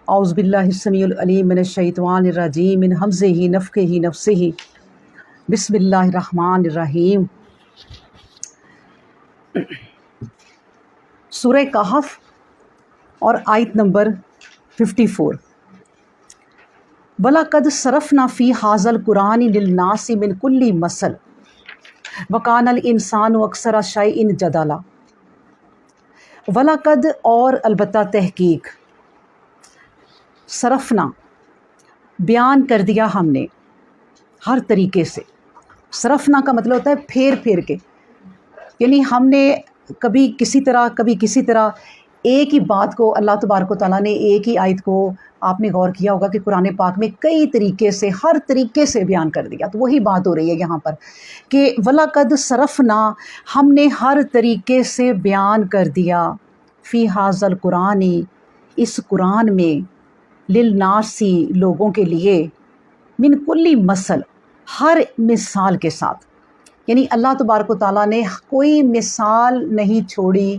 اعوذ باللہ السمیع العلیم من الشیطان الرجیم من ہمزہ نفخہ نفثہ بسم اللہ الرحمن الرحیم۔ سورہ کہف اور آیت نمبر 54۔ وَلَقَدْ صَرَفْنَا فِي هَذَا الْقُرْآنِ لِلنَّاسِ مِنْ كُلِّ مَثَلٍ وَكَانَ الْإِنسَانُ أَكْثَرَ شَيْءٍ جَدَلًا۔ وَلَقَدْ اور البتہ تحقیق، صرفنا بیان کر دیا ہم نے ہر طریقے سے۔ صرفنا کا مطلب ہوتا ہے پھیر پھیر کے، یعنی ہم نے کبھی کسی طرح ایک ہی بات کو اللہ تبارک و تعالیٰ نے ایک ہی آیت کو، آپ نے غور کیا ہوگا کہ قرآن پاک میں کئی طریقے سے، ہر طریقے سے بیان کر دیا۔ تو وہی بات ہو رہی ہے یہاں پر کہ وَلَقَدْ صَرَفْنَا، ہم نے ہر طریقے سے بیان کر دیا، فی هَذَا الْقُرْآنِ، اس قرآن میں، للناسی لوگوں کے لیے، من کلی مثل، ہر مثال کے ساتھ، یعنی اللہ تبارک و تعالیٰ نے کوئی مثال نہیں چھوڑی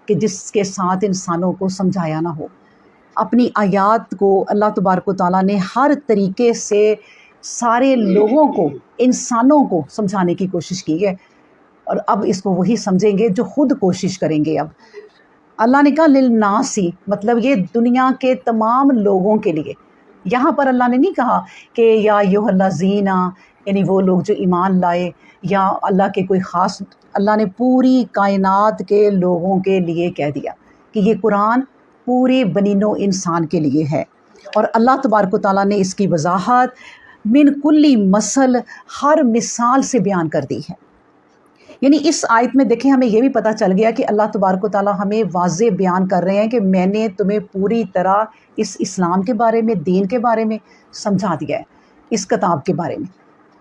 کہ جس کے ساتھ انسانوں کو سمجھایا نہ ہو۔ اپنی آیات کو اللہ تبارک و تعالیٰ نے ہر طریقے سے سارے لوگوں کو، انسانوں کو سمجھانے کی کوشش کی ہے، اور اب اس کو وہی سمجھیں گے جو خود کوشش کریں گے۔ اب اللہ نے کہا للناسی، مطلب یہ دنیا کے تمام لوگوں کے لیے۔ یہاں پر اللہ نے نہیں کہا کہ یا ایھا الذین، یعنی وہ لوگ جو ایمان لائے، یا اللہ کے کوئی خاص، اللہ نے پوری کائنات کے لوگوں کے لیے کہہ دیا کہ یہ قرآن پورے بنی نوع انسان کے لیے ہے۔ اور اللہ تبارک و تعالیٰ نے اس کی وضاحت من کلی مثل، ہر مثال سے بیان کر دی ہے۔ یعنی اس آیت میں دیکھیں ہمیں یہ بھی پتہ چل گیا کہ اللہ تبارک و تعالیٰ ہمیں واضح بیان کر رہے ہیں کہ میں نے تمہیں پوری طرح اس اسلام کے بارے میں، دین کے بارے میں سمجھا دیا ہے، اس کتاب کے بارے میں،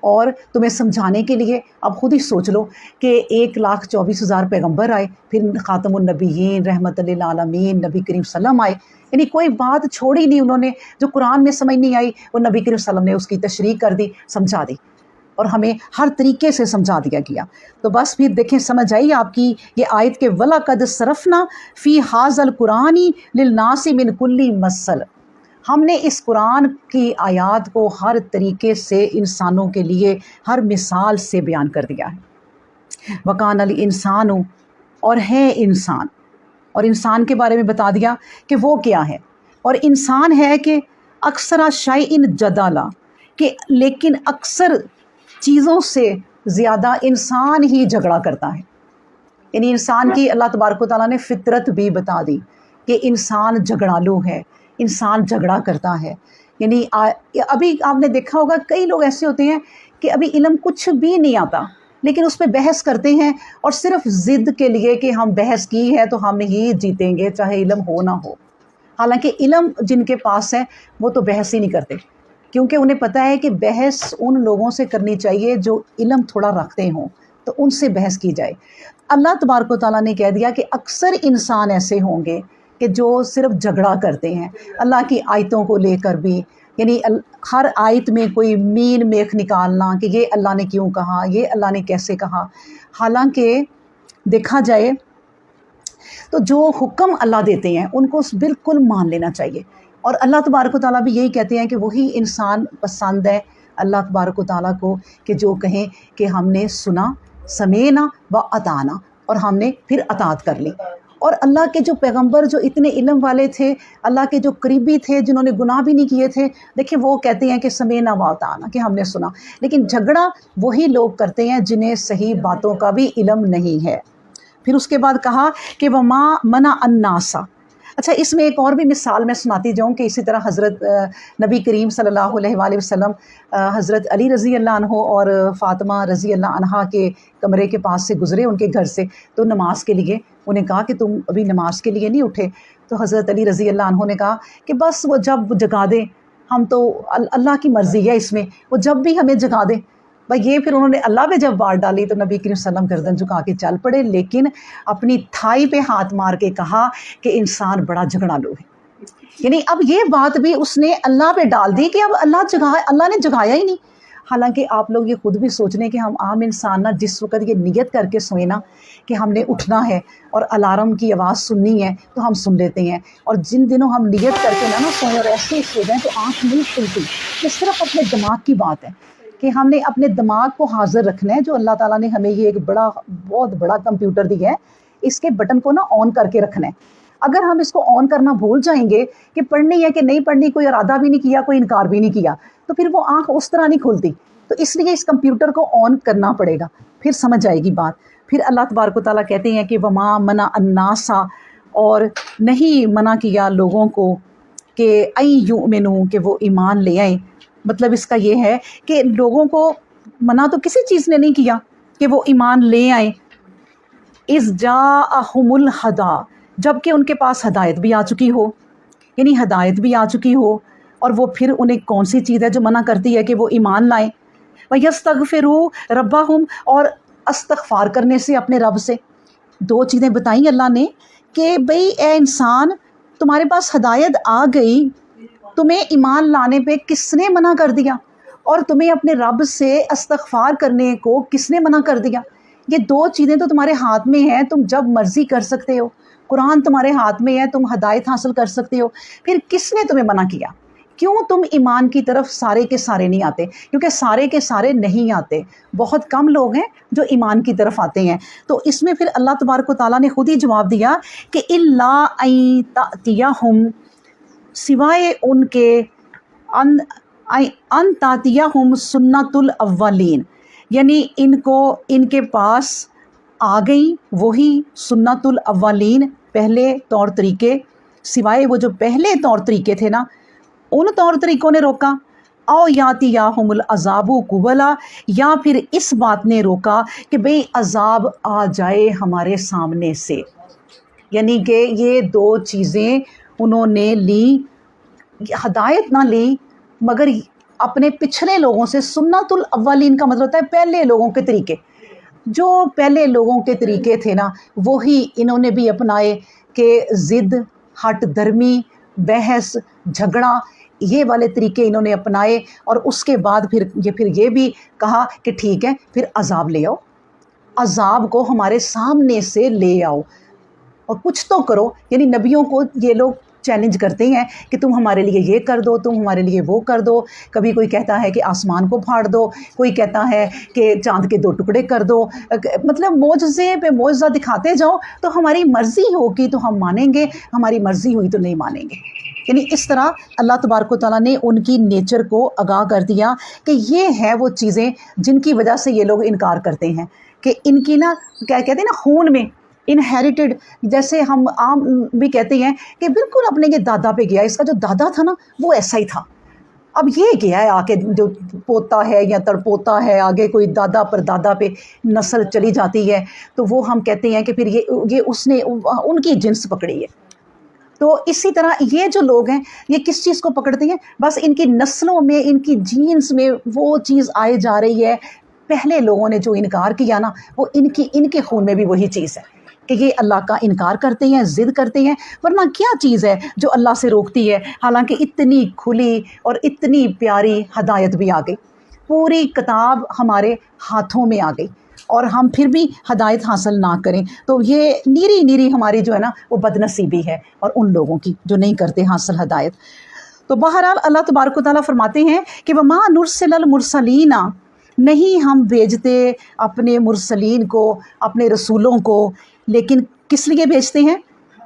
اور تمہیں سمجھانے کے لیے اب خود ہی سوچ لو کہ 1,24,000 پیغمبر آئے، پھر خاتم النبیین، رحمت للعالمین، نبی کریم صلی اللہ علیہ وسلم آئے، یعنی کوئی بات چھوڑی نہیں انہوں نے جو قرآن میں سمجھ نہیں آئی، وہ نبی کریم صلی اللہ علیہ وسلم نے اس کی تشریح کر دی، سمجھا دی، اور ہمیں ہر طریقے سے سمجھا دیا گیا۔ تو بس پھر دیکھیں سمجھ آئی آپ کی یہ آیت کہ وَلَقَدْ صَرَفْنَا فِي هَذَا الْقُرْآنِ لِلنَّاسِ مِنْ كُلِّ مَثَلٍ، ہم نے اس قرآن کی آیات کو ہر طریقے سے انسانوں کے لیے، ہر مثال سے بیان کر دیا ہے۔ وَكَانَ الْإِنسَانُ، اور ہے انسان، اور انسان کے بارے میں بتا دیا کہ وہ کیا ہے، اور انسان ہے کہ اکثر شیء جدلا، کہ لیکن اکثر چیزوں سے زیادہ انسان ہی جھگڑا کرتا ہے۔ یعنی انسان کی اللہ تبارک و تعالیٰ نے فطرت بھی بتا دی کہ انسان جھگڑالو ہے، انسان جھگڑا کرتا ہے۔ یعنی ابھی آپ نے دیکھا ہوگا کئی لوگ ایسے ہوتے ہیں کہ ابھی علم کچھ بھی نہیں آتا لیکن اس پہ بحث کرتے ہیں، اور صرف ضد کے لیے کہ ہم بحث کی ہے تو ہم ہی جیتیں گے چاہے علم ہو نہ ہو۔ حالانکہ علم جن کے پاس ہے وہ تو بحث ہی نہیں کرتے، کیونکہ انہیں پتہ ہے کہ بحث ان لوگوں سے کرنی چاہیے جو علم تھوڑا رکھتے ہوں، تو ان سے بحث کی جائے۔ اللہ تبارک و تعالیٰ نے کہہ دیا کہ اکثر انسان ایسے ہوں گے کہ جو صرف جھگڑا کرتے ہیں اللہ کی آیتوں کو لے کر بھی، یعنی ہر آیت میں کوئی مین میخ نکالنا کہ یہ اللہ نے کیوں کہا، یہ اللہ نے کیسے کہا۔ حالانکہ دیکھا جائے تو جو حکم اللہ دیتے ہیں ان کو بالکل مان لینا چاہیے، اور اللہ تبارک و تعالیٰ بھی یہی کہتے ہیں کہ وہی انسان پسند ہے اللہ تبارک و تعالیٰ کو کہ جو کہیں کہ ہم نے سنا، سمینا و اطعنا، اور ہم نے پھر اطاعت کر لی۔ اور اللہ کے جو پیغمبر جو اتنے علم والے تھے، اللہ کے جو قریبی تھے جنہوں نے گناہ بھی نہیں کیے تھے، دیکھیں وہ کہتے ہیں کہ سمینا و اطعنا، کہ ہم نے سنا، لیکن جھگڑا وہی لوگ کرتے ہیں جنہیں صحیح باتوں کا بھی علم نہیں ہے۔ پھر اس کے بعد کہا کہ وَمَا مَنَعَ النَّاسَ۔ اچھا، اس میں ایک اور بھی مثال میں سناتی جاؤں کہ اسی طرح حضرت نبی کریم صلی اللہ علیہ وآلہ وسلم حضرت علی رضی اللہ عنہ اور فاطمہ رضی اللہ عنہا کے کمرے کے پاس سے گزرے، ان کے گھر سے، تو نماز کے لیے انہیں کہا کہ تم ابھی نماز کے لیے نہیں اٹھے، تو حضرت علی رضی اللہ عنہ نے کہا کہ بس وہ جب جگا دیں، ہم تو اللہ کی مرضی ہے اس میں، وہ جب بھی ہمیں جگا دیں بھائی۔ یہ پھر انہوں نے اللہ پہ جب بات ڈالی تو نبی کریم صلی اللہ علیہ وسلم گردن جھکا کے چل پڑے، لیکن اپنی تھائی پہ ہاتھ مار کے کہا کہ انسان بڑا جھگڑالو ہے۔ یعنی اب یہ بات بھی اس نے اللہ پہ ڈال دی کہ اب اللہ نے جگایا ہی نہیں، حالانکہ آپ لوگ یہ خود بھی سوچ لیں کہ ہم عام انسان نا جس وقت یہ نیت کر کے سوئیں نا کہ ہم نے اٹھنا ہے اور الارم کی آواز سننی ہے تو ہم سن لیتے ہیں، اور جن دنوں ہم نیت کر کے نہ سوئیں اور ایسے ہی سو جائیں تو آنکھ نہیں کھلتی۔ یہ صرف اپنے دماغ کی بات ہے کہ ہم نے اپنے دماغ کو حاضر رکھنا ہے، جو اللہ تعالیٰ نے ہمیں یہ ایک بہت بڑا کمپیوٹر دیا ہے، اس کے بٹن کو نا آن کر کے رکھنا ہے۔ اگر ہم اس کو آن کرنا بھول جائیں گے کہ پڑھنی ہے کہ نہیں پڑھنی، کوئی ارادہ بھی نہیں کیا، کوئی انکار بھی نہیں کیا، تو پھر وہ آنکھ اس طرح نہیں کھلتی۔ تو اس لیے اس کمپیوٹر کو آن کرنا پڑے گا، پھر سمجھ آئے گی بات۔ پھر اللہ تبارک و تعالیٰ کہتے ہیں کہ وما منع الناس، اور نہیں منع کیا لوگوں کو کہ ان یؤمنوا، کہ وہ ایمان لے آئیں۔ مطلب اس کا یہ ہے کہ لوگوں کو منع تو کسی چیز نے نہیں کیا کہ وہ ایمان لے آئیں، اذ جاءہم الہدیٰ، جب کہ ان کے پاس ہدایت بھی آ چکی ہو، یعنی ہدایت بھی آ چکی ہو، اور وہ پھر انہیں کون سی چیز ہے جو منع کرتی ہے کہ وہ ایمان لائیں؟ وَيَسْتَغْفِرُوا رَبَّهُمْ، اور استغفار کرنے سے اپنے رب سے۔ دو چیزیں بتائیں اللہ نے کہ بھئی اے انسان، تمہارے پاس ہدایت آ گئی، تمہیں ایمان لانے پہ کس نے منع کر دیا؟ اور تمہیں اپنے رب سے استغفار کرنے کو کس نے منع کر دیا؟ یہ دو چیزیں تو تمہارے ہاتھ میں ہیں، تم جب مرضی کر سکتے ہو۔ قرآن تمہارے ہاتھ میں ہے، تم ہدایت حاصل کر سکتے ہو، پھر کس نے تمہیں منع کیا؟ کیوں تم ایمان کی طرف سارے کے سارے نہیں آتے؟ کیونکہ سارے کے سارے نہیں آتے، بہت کم لوگ ہیں جو ایمان کی طرف آتے ہیں۔ تو اس میں پھر اللہ تبارک و تعالیٰ نے خود ہی جواب دیا کہ الا ان تأتیہم، سوائے ان کے ان تأتیہم سنت الاولین، یعنی ان کے پاس آ گئی وہی سنت الاولین، پہلے طور طریقے، سوائے وہ جو پہلے طور طریقے تھے نا، ان طور طریقوں نے روکا۔ او یاتیہم العذاب قبلا، یا پھر اس بات نے روکا کہ بھئی عذاب آ جائے ہمارے سامنے سے، یعنی کہ یہ دو چیزیں انہوں نے لی، ہدایت نہ لی مگر اپنے پچھلے لوگوں سے۔ سنت الاولین کا مطلب ہوتا ہے پہلے لوگوں کے طریقے، جو پہلے لوگوں کے طریقے تھے نا وہی انہوں نے بھی اپنائے، کہ ضد، ہٹ درمی، بحث، جھگڑا، یہ والے طریقے انہوں نے اپنائے، اور اس کے بعد پھر یہ بھی کہا کہ ٹھیک ہے پھر عذاب لے آؤ، عذاب کو ہمارے سامنے سے لے آؤ اور کچھ تو کرو۔ یعنی نبیوں کو یہ لوگ چیلنج کرتے ہیں کہ تم ہمارے لیے یہ کر دو، تم ہمارے لیے وہ کر دو۔ کبھی کوئی کہتا ہے کہ آسمان کو پھاڑ دو، کوئی کہتا ہے کہ چاند کے 2 ٹکڑے کر دو، مطلب معجزے پہ معجزہ دکھاتے جاؤ، تو ہماری مرضی ہوگی تو ہم مانیں گے، ہماری مرضی ہوئی تو نہیں مانیں گے۔ یعنی اس طرح اللہ تبارک و تعالیٰ نے ان کی نیچر کو آگاہ کر دیا کہ یہ ہیں وہ چیزیں جن کی وجہ سے یہ لوگ انکار کرتے ہیں، کہ ان کی نا کیا کہتے ہیں نا، خون میں انہیریٹڈ، جیسے ہم عام بھی کہتے ہیں کہ بالکل اپنے یہ دادا پہ گیا، اس کا جو دادا تھا نا وہ ایسا ہی تھا، اب یہ کیا ہے آگے جو پوتا ہے یا تڑپوتا ہے، آگے کوئی دادا پر دادا پہ نسل چلی جاتی ہے، تو وہ ہم کہتے ہیں کہ پھر یہ اس نے ان کی جنس پکڑی ہے۔ تو اسی طرح یہ جو لوگ ہیں یہ کس چیز کو پکڑتے ہیں؟ بس ان کی نسلوں میں، ان کی جینز میں وہ چیز آئے جا رہی ہے، پہلے لوگوں نے جو انکار کیا نا وہ ان کے خون میں بھی وہی چیز ہے کہ یہ اللہ کا انکار کرتے ہیں، ضد کرتے ہیں۔ ورنہ کیا چیز ہے جو اللہ سے روکتی ہے؟ حالانکہ اتنی کھلی اور اتنی پیاری ہدایت بھی آ گئی، پوری کتاب ہمارے ہاتھوں میں آ گئی، اور ہم پھر بھی ہدایت حاصل نہ کریں تو یہ نیری ہماری جو ہے نا وہ بد نصیبی ہے، اور ان لوگوں کی جو نہیں کرتے حاصل ہدایت۔ تو بہرحال اللہ تبارک و تعالیٰ فرماتے ہیں کہ وما نرسل المرسلین، نہیں ہم بھیجتے اپنے مرسلین کو، اپنے رسولوں کو، لیکن کس لیے بھیجتے ہیں؟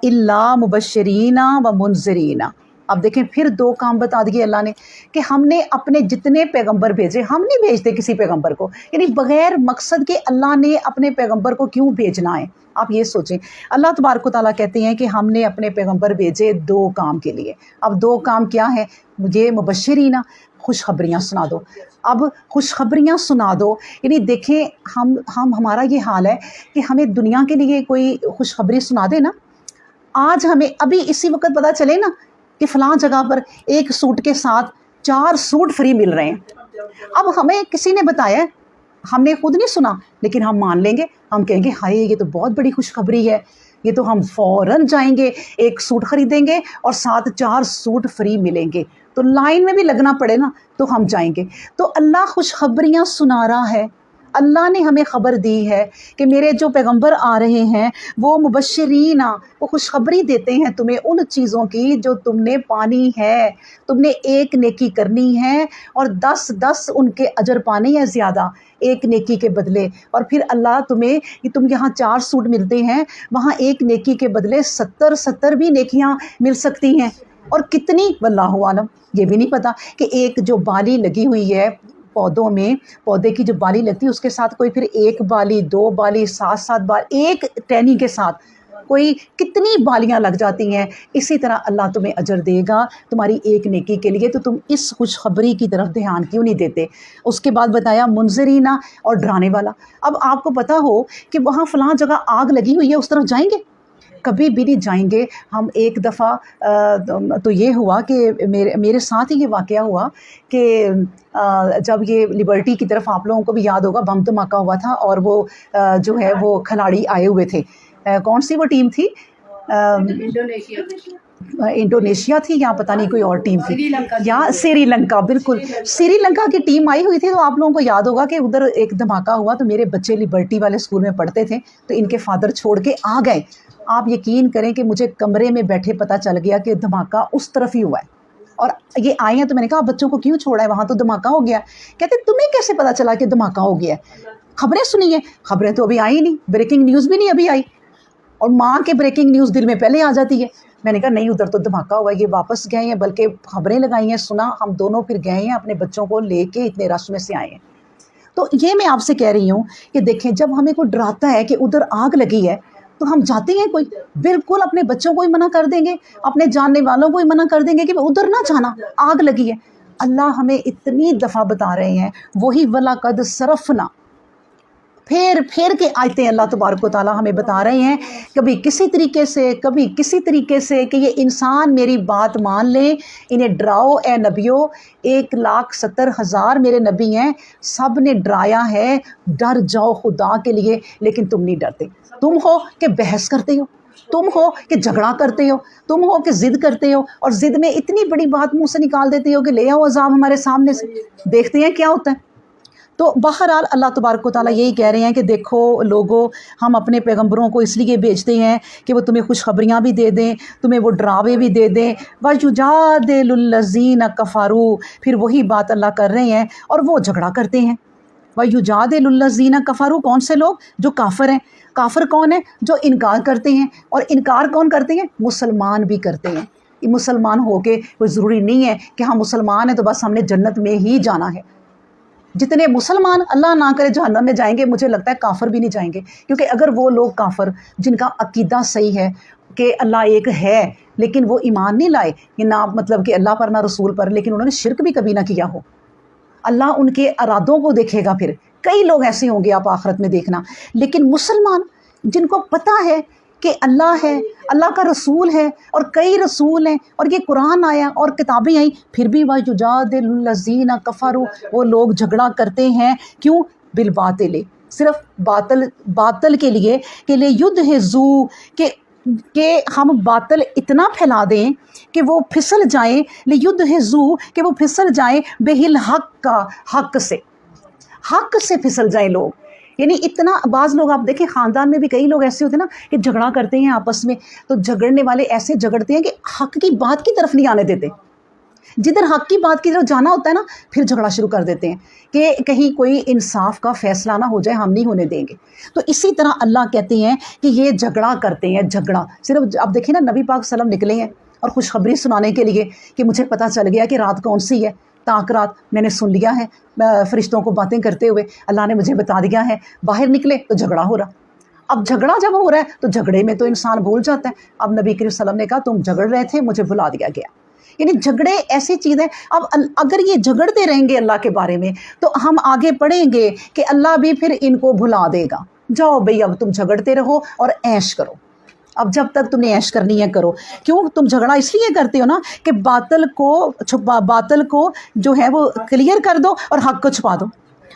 الا مبشرین و منذرین۔ اب دیکھیں پھر 2 کام بتا دیے اللہ نے کہ ہم نے اپنے جتنے پیغمبر بھیجے، ہم نہیں بھیجتے کسی پیغمبر کو، یعنی بغیر مقصد کے اللہ نے اپنے پیغمبر کو کیوں بھیجنا ہے؟ آپ یہ سوچیں۔ اللہ تبارک و تعالیٰ کہتے ہیں کہ ہم نے اپنے پیغمبر بھیجے 2 کام کے لیے۔ اب 2 کام کیا ہے؟ یہ مبشرین، خوشخبریاں سنا دو۔ اب خوشخبریاں سنا دو، یعنی دیکھیں ہمارا یہ حال ہے کہ ہمیں دنیا کے لیے کوئی خوشخبری سنا دے نا، آج ہمیں ابھی اسی وقت پتہ چلے نا کہ فلاں جگہ پر 1 سوٹ کے ساتھ 4 سوٹ فری مل رہے ہیں، اب ہمیں کسی نے بتایا، ہم نے خود نہیں سنا، لیکن ہم مان لیں گے، ہم کہیں گے ہائے یہ تو بہت بڑی خوشخبری ہے، یہ تو ہم فوراً جائیں گے، ایک سوٹ خریدیں گے اور ساتھ 4 سوٹ فری ملیں گے، تو لائن میں بھی لگنا پڑے نا تو ہم جائیں گے۔ تو اللہ خوشخبریاں سنا رہا ہے، اللہ نے ہمیں خبر دی ہے کہ میرے جو پیغمبر آ رہے ہیں وہ مبشرین، وہ خوشخبری دیتے ہیں تمہیں ان چیزوں کی جو تم نے پانی ہے۔ تم نے ایک نیکی کرنی ہے اور 10 ان کے اجر پانے ہیں زیادہ ایک نیکی کے بدلے، اور پھر اللہ تمہیں کہ تم یہاں 4 سوٹ ملتے ہیں، وہاں ایک نیکی کے بدلے 70 بھی نیکیاں مل سکتی ہیں، اور کتنی واللہ عالم، یہ بھی نہیں پتہ کہ ایک جو بالی لگی ہوئی ہے پودوں میں، پودے کی جو بالی لگتی ہے اس کے ساتھ کوئی پھر 1 بالی 2 بالی 7 بال، ایک ٹہنی کے ساتھ کوئی کتنی بالیاں لگ جاتی ہیں۔ اسی طرح اللہ تمہیں اجر دے گا تمہاری ایک نیکی کے لیے، تو تم اس خوشخبری کی طرف دھیان کیوں نہیں دیتے؟ اس کے بعد بتایا منذرینہ، اور ڈرانے والا۔ اب آپ کو پتہ ہو کہ وہاں فلاں جگہ آگ لگی ہوئی ہے، اس طرف جائیں گے؟ کبھی بھی نہیں جائیں گے ہم۔ ایک دفعہ تو یہ ہوا کہ میرے ساتھ ہی یہ واقعہ ہوا کہ جب یہ لبرٹی کی طرف آپ لوگوں کو بھی یاد ہوگا بم دھماکہ ہوا تھا، اور وہ جو ہے وہ کھلاڑی آئے ہوئے تھے، کون سی وہ ٹیم تھی؟ انڈونیشیا تھی یا پتہ نہیں کوئی اور ٹیم تھی، یا سری لنکا، بالکل سری لنکا کی ٹیم آئی ہوئی تھی۔ تو آپ لوگوں کو یاد ہوگا کہ ادھر ایک دھماکہ ہوا، تو میرے بچے لبرٹی والے اسکول میں پڑھتے تھے، تو ان کے فادر چھوڑ کے آ گئے۔ آپ یقین کریں کہ مجھے کمرے میں بیٹھے پتہ چل گیا کہ دھماکہ اس طرف ہی ہوا ہے، اور یہ آئے ہیں۔ تو میں نے کہا بچوں کو کیوں چھوڑا ہے، وہاں تو دھماکہ ہو گیا۔ کہتے تمہیں کیسے پتہ چلا کہ دھماکہ ہو گیا ہے؟ خبریں سنی ہیں؟ خبریں تو ابھی آئی نہیں، بریکنگ نیوز بھی نہیں ابھی آئی، اور ماں کے بریکنگ نیوز دل میں پہلے آ جاتی ہے۔ میں نے کہا نہیں، ادھر تو دھماکہ ہوا ہے، یہ واپس گئے ہیں، بلکہ خبریں لگائی ہیں، سنا، ہم دونوں پھر گئے ہیں اپنے بچوں کو لے کے، اتنے رش میں سے آئے ہیں۔ تو یہ میں آپ سے کہہ رہی ہوں کہ دیکھیں، جب ہمیں کوئی ڈراتا ہے کہ ادھر آگ لگی ہے تو ہم جاتے ہیں؟ کوئی بالکل اپنے بچوں کو ہی منع کر دیں گے، اپنے جاننے والوں کو ہی منع کر دیں گے کہ ادھر نہ جانا، آگ لگی ہے۔ اللہ ہمیں اتنی دفعہ بتا رہے ہیں، وہی وَلَقَدْ صَرَفْنَا، پھیر کے آیتیں اللہ تبارک و تعالیٰ ہمیں بتا رہے ہیں، کبھی کسی طریقے سے، کبھی کسی طریقے سے، کہ یہ انسان میری بات مان لیں، انہیں ڈراؤ اے نبیوں۔ 1,70,000 میرے نبی ہیں، سب نے ڈرایا ہے، ڈر جاؤ خدا کے لیے، لیکن تم نہیں ڈرتے۔ تم ہو کہ بحث کرتے ہو، تم ہو کہ جھگڑا کرتے ہو، تم ہو کہ ضد کرتے ہو، اور ضد میں اتنی بڑی بات منہ سے نکال دیتے ہو کہ لے آؤ عذاب ہمارے سامنے سے، دیکھتے ہیں کیا ہوتا ہے۔ تو بہرحال اللہ تبارک و تعالیٰ یہی کہہ رہے ہیں کہ دیکھو لوگو، ہم اپنے پیغمبروں کو اس لیے بھیجتے ہیں کہ وہ تمہیں خوشخبریاں بھی دے دیں، تمہیں وہ ڈراوے بھی دے دیں۔ وَيُجَادِلُ الَّذِينَ كَفَرُوا، پھر وہی بات اللہ کر رہے ہیں، اور وہ جھگڑا کرتے ہیں۔ وَيُجَادِلُ الَّذِينَ كَفَرُوا، کون سے لوگ؟ جو کافر ہیں۔ کافر کون ہیں؟ جو انکار کرتے ہیں، اور انکار کون کرتے ہیں؟ مسلمان بھی کرتے ہیں۔ مسلمان ہو کے کوئی ضروری نہیں ہے کہ ہم مسلمان ہیں تو بس ہم نے جنت میں ہی جانا ہے۔ جتنے مسلمان اللہ نہ کرے جہنم میں جائیں گے، مجھے لگتا ہے کافر بھی نہیں جائیں گے، کیونکہ اگر وہ لوگ کافر جن کا عقیدہ صحیح ہے کہ اللہ ایک ہے، لیکن وہ ایمان نہیں لائے کہ نہ مطلب کہ اللہ پر نہ رسول پر، لیکن انہوں نے شرک بھی کبھی نہ کیا ہو، اللہ ان کے ارادوں کو دیکھے گا۔ پھر کئی لوگ ایسے ہوں گے آپ آخرت میں دیکھنا، لیکن مسلمان جن کو پتہ ہے کہ اللہ ہے، اللہ کا رسول ہے، اور کئی رسول ہیں، اور یہ قرآن آیا اور کتابیں آئیں، پھر بھی وَيُجَادِلُ الَّذِينَ كَفَرُوا، وہ لوگ جھگڑا کرتے ہیں۔ کیوں؟ بالباطل، صرف باطل کے لیے، کہ لِيُدْحِضُوا، کہ ہم باطل اتنا پھیلا دیں کہ وہ پھسل جائیں، لِيُدْحِضُوا، کہ وہ پھسل جائیں، بِالْحَقِّ، کا حق سے پھسل جائیں لوگ۔ یعنی اتنا، بعض لوگ آپ دیکھیں خاندان میں بھی کئی لوگ ایسے ہوتے ہیں نا کہ جھگڑا کرتے ہیں آپس میں، تو جھگڑنے والے ایسے جھگڑتے ہیں کہ حق کی بات کی طرف نہیں آنے دیتے، جدھر حق کی بات کی طرف جانا ہوتا ہے نا پھر جھگڑا شروع کر دیتے ہیں کہ کہیں کوئی انصاف کا فیصلہ نہ ہو جائے، ہم نہیں ہونے دیں گے۔ تو اسی طرح اللہ کہتے ہیں کہ یہ جھگڑا کرتے ہیں، جھگڑا صرف اب دیکھیں نا، نبی پاک صلی اللہ علیہ وسلم نکلے ہیں اور خوشخبری سنانے کے لیے کہ مجھے پتہ چل گیا کہ رات کون سی ہے، تاک رات میں نے سن لیا ہے فرشتوں کو باتیں کرتے ہوئے، اللہ نے مجھے بتا دیا ہے۔ باہر نکلے تو جھگڑا ہو رہا، اب جھگڑا جب ہو رہا ہے تو جھگڑے میں تو انسان بھول جاتا ہے۔ اب نبی کریم صلی اللہ علیہ وسلم نے کہا تم جھگڑ رہے تھے، مجھے بلا دیا گیا۔ یعنی جھگڑے ایسی چیز ہے، اب اگر یہ جھگڑتے رہیں گے اللہ کے بارے میں تو ہم آگے پڑھیں گے کہ اللہ بھی پھر ان کو بھلا دے گا۔ جاؤ بھئی اب تم جھگڑتے رہو اور عیش کرو، اب جب تک تم نے عیش کرنی ہے کرو۔ کیوں؟ تم جھگڑا اس لیے کرتے ہو نا کہ باطل کو جو ہے وہ کلیئر کر دو اور حق کو چھپا دو۔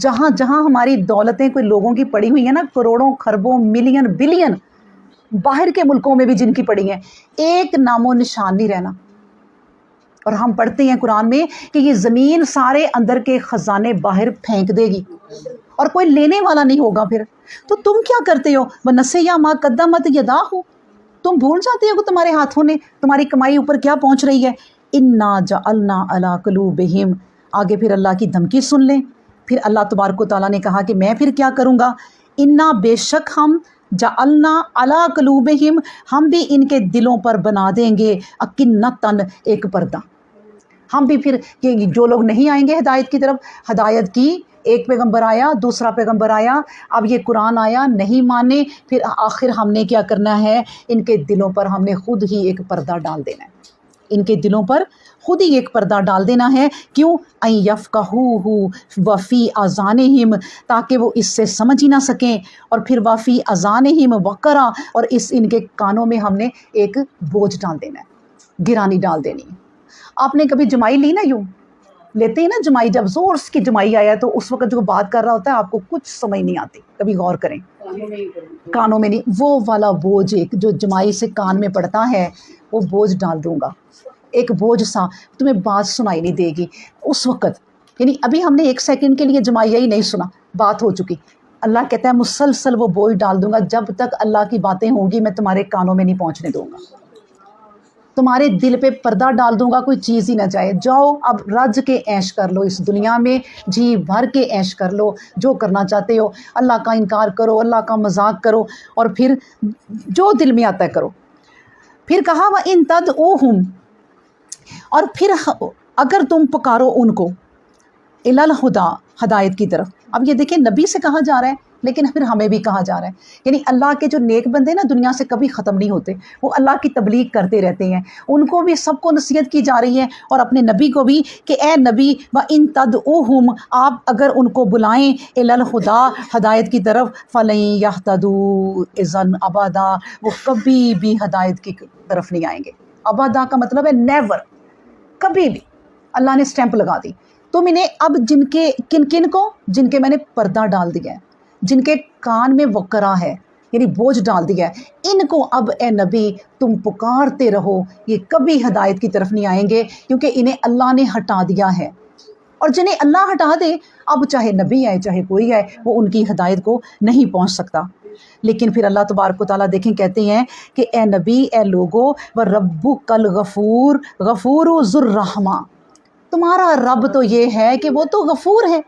جہاں جہاں ہماری دولتیں کوئی لوگوں کی پڑی ہوئی ہیں نا، کروڑوں خربوں ملین بلین، باہر کے ملکوں میں بھی جن کی پڑی ہیں، ایک نام و نشان نہیں رہنا۔ اور ہم پڑھتے ہیں قرآن میں کہ یہ زمین سارے اندر کے خزانے باہر پھینک دے گی اور کوئی لینے والا نہیں ہوگا پھر۔ تو تم کیا کرتے ہو؟ وَنَسِیَ مَا قَدَّمَتْ یَدَاہُ، تم بھول جاتے ہو کہ تمہارے ہاتھوں نے تمہاری کمائی اوپر کیا پہنچ رہی ہے۔ اِنَّا جَعَلْنَا عَلَىٰ قُلُوبِهِمْ، آگے پھر اللہ کی دھمکی سن لیں۔ پھر اللہ تبارک و تعالیٰ نے کہا کہ میں پھر کیا کروں گا، اِنَّا بے شک ہم، جعلنا علی قلوبہم، ہم بھی ان کے دلوں پر بنا دیں گے اکنتاً، ایک پردہ۔ ہم بھی پھر کہ جو لوگ نہیں آئیں گے ہدایت کی طرف، ہدایت کی، ایک پیغمبر آیا، دوسرا پیغمبر آیا، اب یہ قرآن آیا، نہیں مانے، پھر آخر ہم نے کیا کرنا ہے، ان کے دلوں پر ہم نے خود ہی ایک پردہ ڈال دینا ہے، ان کے دلوں پر خود ہی ایک پردہ ڈال دینا ہے۔ کیوں؟ ان یفقہوہ وفی اذانہم، تاکہ وہ اس سے سمجھ ہی نہ سکیں، اور پھر وفی اذانہم وقرا، اور اس ان کے کانوں میں ہم نے ایک بوجھ ڈال دینا ہے، گرانی ڈال دینی ہے۔ آپ نے کبھی جمائی لی نا، یوں لیتے ہیں نا جمائی، جب زور کی جمائی آیا تو اس وقت جو بات کر رہا ہوتا ہے آپ کو کچھ سمجھ نہیں آتی، کبھی غور کریں، کانوں میں نہیں، وہ والا بوجھ ایک جو جمائی سے کان میں پڑتا ہے، وہ بوجھ ڈال دوں گا، ایک بوجھ سا، تمہیں بات سنائی نہیں دے گی اس وقت، یعنی ابھی ہم نے ایک سیکنڈ کے لیے جمائیہ ہی نہیں سنا، بات ہو چکی۔ اللہ کہتا ہے مسلسل وہ بوجھ ڈال دوں گا، جب تک اللہ کی باتیں ہوں گی میں تمہارے کانوں میں نہیں پہنچنے دوں گا، تمہارے دل پہ پردہ ڈال دوں گا، کوئی چیز ہی نہ جائے۔ جاؤ اب رج کے عیش کر لو اس دنیا میں، جی بھر کے عیش کر لو، جو کرنا چاہتے ہو، اللہ کا انکار کرو، اللہ کا مذاق کرو، اور پھر جو دل میں آتا ہے کرو۔ پھر کہا وَإِن تَدْعُوهُمْ، اور پھر اگر تم پکارو ان کو، اِلَى الْهُدَىٰ، ہدایت کی طرف۔ اب یہ دیکھیں نبی سے کہا جا رہا ہے، لیکن پھر ہمیں بھی کہا جا رہا ہے، یعنی اللہ کے جو نیک بندے نا دنیا سے کبھی ختم نہیں ہوتے، وہ اللہ کی تبلیغ کرتے رہتے ہیں، ان کو بھی سب کو نصیحت کی جا رہی ہے، اور اپنے نبی کو بھی کہ اے نبی وَإِن تَدْعُوهُمْ، آپ اگر ان کو بلائیں اِلَى الْهُدَىٰ، ہدایت کی طرف، فَلَن يَهْتَدُوا إِذًا أَبَدًا، وہ کبھی بھی ہدایت کی طرف نہیں آئیں گے۔ ابدا کا مطلب ہے نیور، کبھی بھی، اللہ نے سٹیمپ لگا دی۔ تم انہیں اب کن کن کو، جن کے میں نے پردہ ڈال دیا ہے، جن کے کان میں وقرا ہے، یعنی بوجھ ڈال دیا ہے، ان کو اب اے نبی تم پکارتے رہو، یہ کبھی ہدایت کی طرف نہیں آئیں گے، کیونکہ انہیں اللہ نے ہٹا دیا ہے، اور جنہیں اللہ ہٹا دے، اب چاہے نبی آئے چاہے کوئی آئے، وہ ان کی ہدایت کو نہیں پہنچ سکتا۔ لیکن پھر اللہ تبارک و تعالیٰ دیکھیں کہتے ہیں کہ اے نبی، اے لوگو، وَرَبُّكَ الْغَفُورُ غَفُورُ ذُو الرَّحْمَةِ، تمہارا رب تو یہ ہے کہ وہ تو غفور ہے،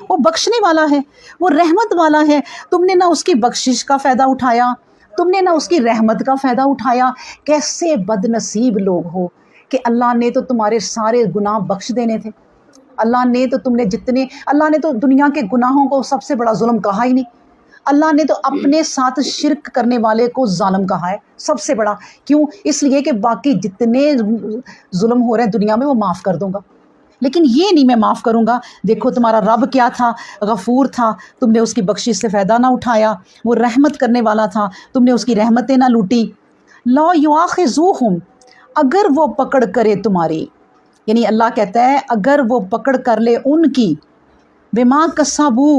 وہ بخشنے والا ہے، وہ رحمت والا ہے، تم نے نہ اس کی بخشش کا فائدہ اٹھایا، تم نے نہ اس کی رحمت کا فائدہ اٹھایا۔ کیسے بد نصیب لوگ ہو کہ اللہ نے تو تمہارے سارے گناہ بخش دینے تھے، اللہ نے تو تم نے جتنے، اللہ نے تو دنیا کے گناہوں کو سب سے بڑا ظلم کہا ہی نہیں، اللہ نے تو اپنے ساتھ شرک کرنے والے کو ظالم کہا ہے سب سے بڑا۔ کیوں؟ اس لیے کہ باقی جتنے ظلم ہو رہے ہیں دنیا میں وہ معاف کر دوں گا، لیکن یہ نہیں میں معاف کروں گا۔ دیکھو تمہارا رب کیا تھا، غفور تھا، تم نے اس کی بخشش سے فائدہ نہ اٹھایا، وہ رحمت کرنے والا تھا، تم نے اس کی رحمتیں نہ لوٹی۔ لا یؤاخذوہم، اگر وہ پکڑ کرے تمہاری، یعنی اللہ کہتا ہے اگر وہ پکڑ کر لے ان کی، بما کسبو،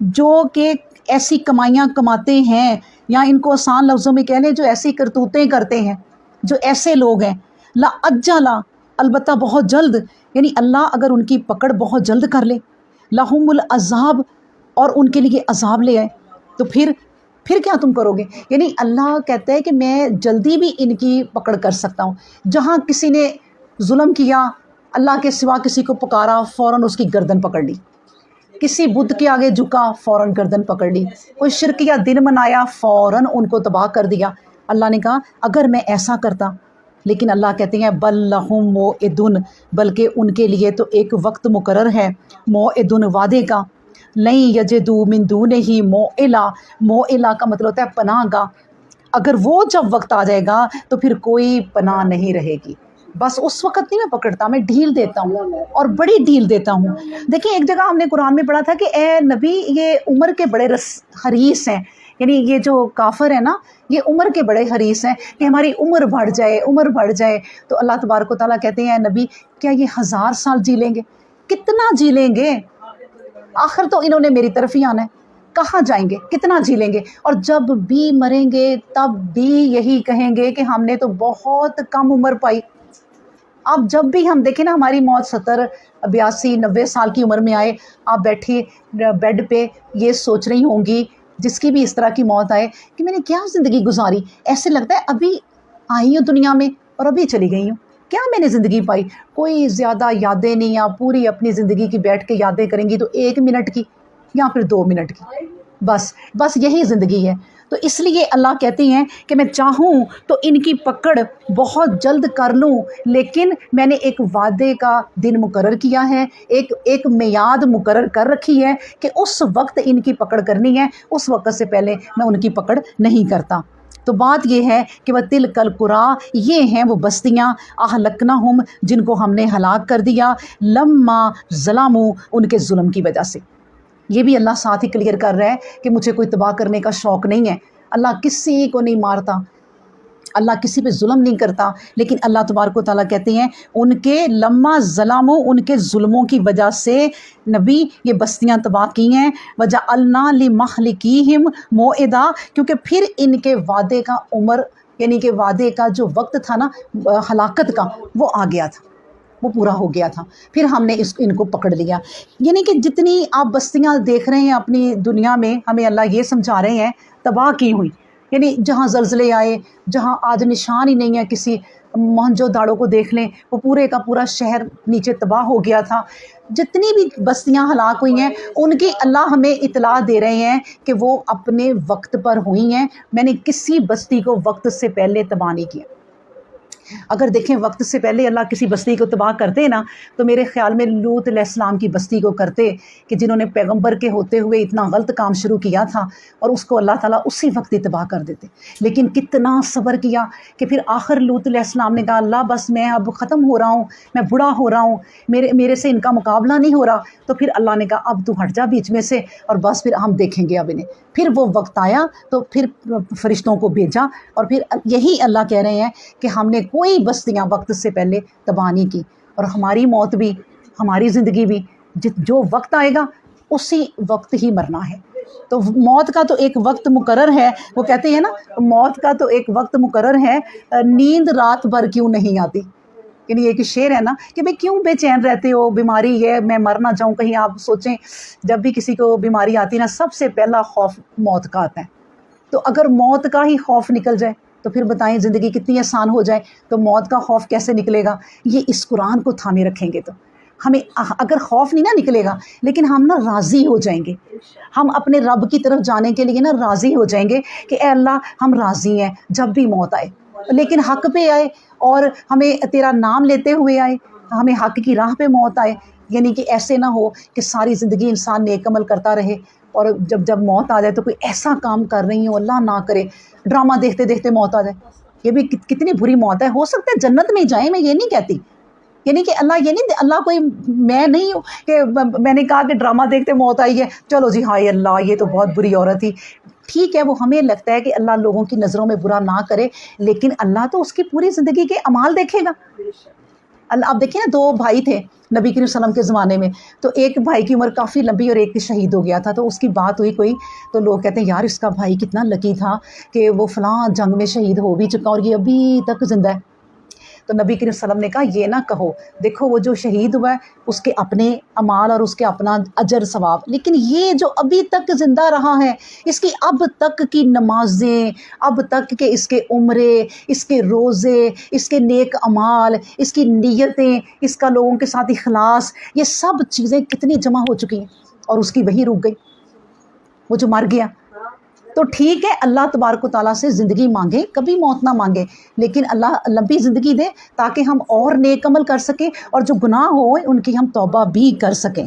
جو کہ ایسی کمائیاں کماتے ہیں، یا ان کو آسان لفظوں میں کہہ لیں جو ایسی کرتوتیں کرتے ہیں، جو ایسے لوگ ہیں، لا اجلا، البتہ بہت جلد، یعنی اللہ اگر ان کی پکڑ بہت جلد کر لے، لہم العذاب، اور ان کے لیے عذاب لے آئے، تو پھر کیا تم کرو گے؟ یعنی اللہ کہتا ہے کہ میں جلدی بھی ان کی پکڑ کر سکتا ہوں۔ جہاں کسی نے ظلم کیا، اللہ کے سوا کسی کو پکارا، فوراً اس کی گردن پکڑ لی، کسی بت کے آگے جھکا، فوراً گردن پکڑ لی، کوئی شرکیہ دن منایا، فوراً ان کو تباہ کر دیا۔ اللہ نے کہا اگر میں ایسا کرتا، لیکن اللہ کہتے ہیں بل لہم موعدن، بلکہ ان کے لیے تو ایک وقت مقرر ہے، موعدن، وعدے کا، لن یجدوا من دونہ موئلا، موئلا کا مطلب ہوتا ہے پناہ گاہ، اگر وہ جب وقت آ جائے گا تو پھر کوئی پناہ نہیں رہے گی۔ بس اس وقت نہیں میں پکڑتا، میں ڈھیل دیتا ہوں، اور بڑی ڈھیل دیتا ہوں۔ دیکھیں ایک جگہ ہم نے قرآن میں پڑھا تھا کہ اے نبی یہ عمر کے بڑے حریص ہیں، یعنی یہ جو کافر ہیں نا یہ عمر کے بڑے حریص ہیں کہ ہماری عمر بڑھ جائے، عمر بڑھ جائے۔ تو اللہ تبارک و تعالیٰ کہتے ہیں اے نبی کیا یہ 1000 سال جی لیں گے؟ کتنا جی لیں گے؟ آخر تو انہوں نے میری طرف ہی آنا ہے، کہاں جائیں گے، کتنا جی لیں گے، اور جب بھی مریں گے تب بھی یہی کہیں گے کہ ہم نے تو بہت کم عمر پائی۔ اب جب بھی ہم دیکھیں نا ہماری موت 70 82 90 سال کی عمر میں آئے، آپ بیٹھی بیڈ پہ یہ سوچ رہی ہوں گی، جس کی بھی اس طرح کی موت آئے، کہ میں نے کیا زندگی گزاری، ایسے لگتا ہے ابھی آئی ہوں دنیا میں اور ابھی چلی گئی ہوں، کیا میں نے زندگی پائی، کوئی زیادہ یادیں نہیں، آپ پوری اپنی زندگی کی بیٹھ کے یادیں کریں گی تو 1 منٹ کی یا پھر 2 منٹ کی، بس یہی زندگی ہے۔ تو اس لیے اللہ کہتی ہیں کہ میں چاہوں تو ان کی پکڑ بہت جلد کر لوں، لیکن میں نے ایک وعدے کا دن مقرر کیا ہے، ایک میعاد مقرر کر رکھی ہے کہ اس وقت ان کی پکڑ کرنی ہے، اس وقت سے پہلے میں ان کی پکڑ نہیں کرتا۔ تو بات یہ ہے کہ وہ تلک القریٰ، یہ ہیں وہ بستیاں، اہلکنہم، جن کو ہم نے ہلاک کر دیا، لما ظلموا، ان کے ظلم کی وجہ سے۔ یہ بھی اللہ ساتھ ہی کلیئر کر رہا ہے کہ مجھے کوئی تباہ کرنے کا شوق نہیں ہے، اللہ کسی کو نہیں مارتا، اللہ کسی پہ ظلم نہیں کرتا، لیکن اللہ تبارک و تعالیٰ کہتے ہیں ان کے لما ظلموا، ان کے ظلموں کی وجہ سے نبی یہ بستیاں تباہ کی ہیں، وجعلنا لمہلکیہم موعدا، کیونکہ پھر ان کے وعدے کا عمر، یعنی کہ وعدے کا جو وقت تھا نا ہلاکت کا، وہ آ گیا تھا، وہ پورا ہو گیا تھا، پھر ہم نے ان کو پکڑ لیا۔ یعنی کہ جتنی آپ بستیاں دیکھ رہے ہیں اپنی دنیا میں، ہمیں اللہ یہ سمجھا رہے ہیں تباہ کی ہوئی، یعنی جہاں زلزلے آئے، جہاں آج نشان ہی نہیں ہے کسی، موہنجو داڑو کو دیکھ لیں، وہ پورے کا پورا شہر نیچے تباہ ہو گیا تھا، جتنی بھی بستیاں ہلاک ہوئی ہیں ان کی اللہ ہمیں اطلاع دے رہے ہیں کہ وہ اپنے وقت پر ہوئی ہیں، میں نے کسی بستی کو وقت سے پہلے تباہ نہیں کیا۔ اگر دیکھیں وقت سے پہلے اللہ کسی بستی کو تباہ کرتے نا تو میرے خیال میں لوط علیہ السلام کی بستی کو کرتے، کہ جنہوں نے پیغمبر کے ہوتے ہوئے اتنا غلط کام شروع کیا تھا، اور اس کو اللہ تعالیٰ اسی وقت ہی تباہ کر دیتے، لیکن کتنا صبر کیا کہ پھر آخر لوط علیہ السلام نے کہا اللہ بس میں اب ختم ہو رہا ہوں، میں بوڑھا ہو رہا ہوں، میرے سے ان کا مقابلہ نہیں ہو رہا، تو پھر اللہ نے کہا اب تو ہٹ جا بیچ میں سے، اور بس پھر ہم دیکھیں گے اب انہیں۔ پھر وہ وقت آیا تو پھر فرشتوں کو بھیجا، اور پھر یہی اللہ کہہ رہے ہیں کہ ہم نے کوئی بستیاں وقت سے پہلے تباہ نہیں کی، اور ہماری موت بھی، ہماری زندگی بھی جو وقت آئے گا اسی وقت ہی مرنا ہے۔ تو موت کا تو ایک وقت مقرر ہے، وہ کہتے ہیں نا موت کا تو ایک وقت مقرر ہے، نیند رات بھر کیوں نہیں آتی، یعنی ایک شعر ہے نا کہ بھئی کیوں بے چین رہتے ہو، بیماری ہے میں مر نہ جاؤں کہیں۔ آپ سوچیں جب بھی کسی کو بیماری آتی ہے نا سب سے پہلا خوف موت کا آتا ہے، تو اگر موت کا ہی خوف نکل جائے تو پھر بتائیں زندگی کتنی آسان ہو جائے، تو موت کا خوف کیسے نکلے گا؟ یہ اس قرآن کو تھامے رکھیں گے تو ہمیں اگر خوف نہیں نہ نکلے گا لیکن ہم نا راضی ہو جائیں گے، ہم اپنے رب کی طرف جانے کے لیے نا راضی ہو جائیں گے کہ اے اللہ ہم راضی ہیں جب بھی موت آئے، لیکن حق پہ آئے اور ہمیں تیرا نام لیتے ہوئے آئے، ہمیں حق کی راہ پہ موت آئے، یعنی کہ ایسے نہ ہو کہ ساری زندگی انسان نیک عمل کرتا رہے اور جب موت آ جائے تو کوئی ایسا کام کر رہی ہوں اللہ نہ کرے، ڈرامہ دیکھتے دیکھتے موت آ جائے، یہ بھی کتنی بری موت ہے۔ ہو سکتا ہے جنت میں جائیں، میں یہ نہیں کہتی، یعنی کہ اللہ یہ نہیں، اللہ کوئی میں نہیں ہوں کہ میں نے کہا کہ ڈرامہ دیکھتے موت آئی ہے چلو جی ہائے اللہ یہ تو بہت بری عورت تھی، ٹھیک ہے وہ ہمیں لگتا ہے کہ اللہ لوگوں کی نظروں میں برا نہ کرے، لیکن اللہ تو اس کی پوری زندگی کے اعمال دیکھے گا۔ اللہ آپ دیکھیں نا 2 بھائی تھے نبی کریم صلی اللہ علیہ وسلم کے زمانے میں، تو ایک بھائی کی عمر کافی لمبی اور ایک شہید ہو گیا تھا، تو اس کی بات ہوئی کوئی، تو لوگ کہتے ہیں یار اس کا بھائی کتنا لکی تھا کہ وہ فلاں جنگ میں شہید ہو بھی چکا اور یہ ابھی تک زندہ ہے۔ تو نبی کریم صلی اللہ علیہ وسلم نے کہا یہ نہ کہو، دیکھو وہ جو شہید ہوا ہے اس کے اپنے اعمال اور اس کے اپنا اجر ثواب، لیکن یہ جو ابھی تک زندہ رہا ہے اس کی اب تک کی نمازیں، اب تک کے اس کے عمرے، اس کے روزے، اس کے نیک اعمال، اس کی نیتیں، اس کا لوگوں کے ساتھ اخلاص، یہ سب چیزیں کتنی جمع ہو چکی ہیں، اور اس کی وہی رک گئی، وہ جو مر گیا۔ تو ٹھیک ہے اللہ تبارک و تعالیٰ سے زندگی مانگے، کبھی موت نہ مانگے، لیکن اللہ لمبی زندگی دے تاکہ ہم اور نیک عمل کر سکیں اور جو گناہ ہوئے ان کی ہم توبہ بھی کر سکیں۔